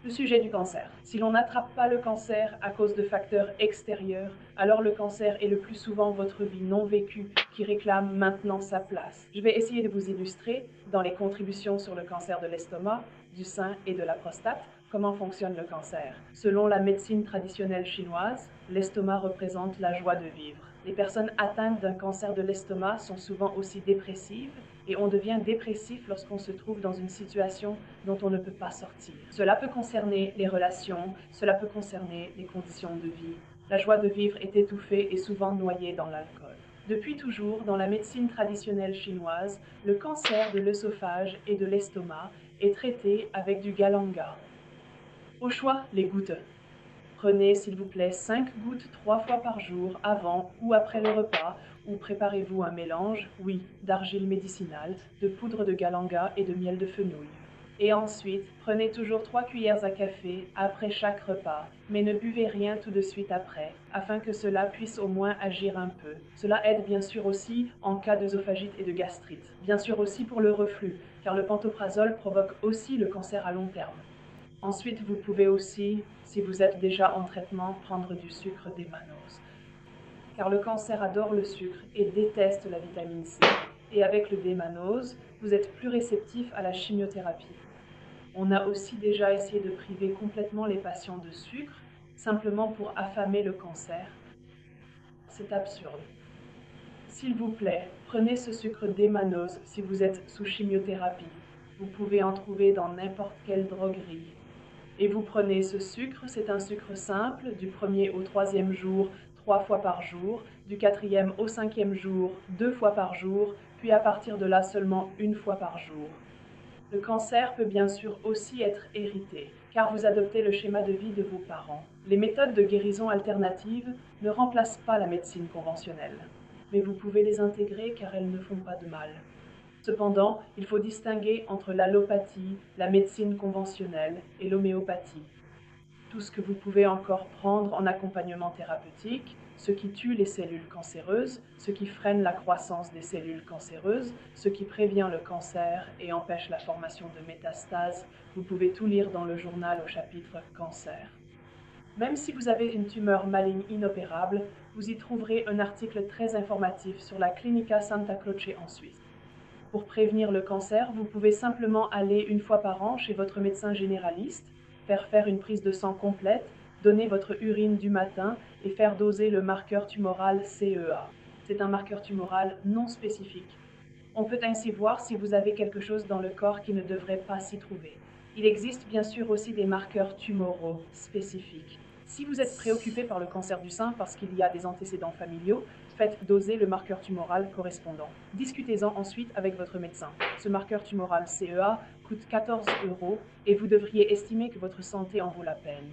Le sujet du cancer. Si l'on n'attrape pas le cancer à cause de facteurs extérieurs, alors le cancer est le plus souvent votre vie non vécue qui réclame maintenant sa place. Je vais essayer de vous illustrer, dans les contributions sur le cancer de l'estomac, du sein et de la prostate, comment fonctionne le cancer. Selon la médecine traditionnelle chinoise, l'estomac représente la joie de vivre. Les personnes atteintes d'un cancer de l'estomac sont souvent aussi dépressives et on devient dépressif lorsqu'on se trouve dans une situation dont on ne peut pas sortir. Cela peut concerner les relations, cela peut concerner les conditions de vie. La joie de vivre est étouffée et souvent noyée dans l'alcool. Depuis toujours, dans la médecine traditionnelle chinoise, le cancer de l'œsophage et de l'estomac est traité avec du galanga. Au choix, les gouttes. Prenez s'il vous plaît 5 gouttes 3 fois par jour avant ou après le repas ou préparez-vous un mélange, oui, d'argile médicinale, de poudre de galanga et de miel de fenouil. Et ensuite, prenez toujours 3 cuillères à café après chaque repas, mais ne buvez rien tout de suite après, afin que cela puisse au moins agir un peu. Cela aide bien sûr aussi en cas d'œsophagite et de gastrite. Bien sûr aussi pour le reflux, car le pantoprazole provoque aussi le cancer à long terme. Ensuite, vous pouvez aussi, si vous êtes déjà en traitement, prendre du sucre des mannose. Car le cancer adore le sucre et déteste la vitamine C. Et avec le démanose, vous êtes plus réceptif à la chimiothérapie. On a aussi déjà essayé de priver complètement les patients de sucre, simplement pour affamer le cancer. C'est absurde. S'il vous plaît, prenez ce sucre démanose si vous êtes sous chimiothérapie. Vous pouvez en trouver dans n'importe quelle droguerie. Et vous prenez ce sucre, c'est un sucre simple, du 1er au 3e jour, 3 fois par jour, du 4e au 5e jour, 2 fois par jour, puis à partir de là seulement 1 fois par jour. Le cancer peut bien sûr aussi être hérité, car vous adoptez le schéma de vie de vos parents. Les méthodes de guérison alternatives ne remplacent pas la médecine conventionnelle, mais vous pouvez les intégrer car elles ne font pas de mal. Cependant, il faut distinguer entre l'allopathie, la médecine conventionnelle et l'homéopathie. Tout ce que vous pouvez encore prendre en accompagnement thérapeutique, ce qui tue les cellules cancéreuses, ce qui freine la croissance des cellules cancéreuses, ce qui prévient le cancer et empêche la formation de métastases, vous pouvez tout lire dans le journal au chapitre Cancer. Même si vous avez une tumeur maligne inopérable, vous y trouverez un article très informatif sur la Clinica Santa Croce en Suisse. Pour prévenir le cancer, vous pouvez simplement aller 1 fois par an chez votre médecin généraliste, faire une prise de sang complète, donner votre urine du matin et faire doser le marqueur tumoral CEA. C'est un marqueur tumoral non spécifique. On peut ainsi voir si vous avez quelque chose dans le corps qui ne devrait pas s'y trouver. Il existe bien sûr aussi des marqueurs tumoraux spécifiques. Si vous êtes préoccupé par le cancer du sein parce qu'il y a des antécédents familiaux, faites doser le marqueur tumoral correspondant. Discutez-en ensuite avec votre médecin. Ce marqueur tumoral CEA coûte 14 € et vous devriez estimer que votre santé en vaut la peine.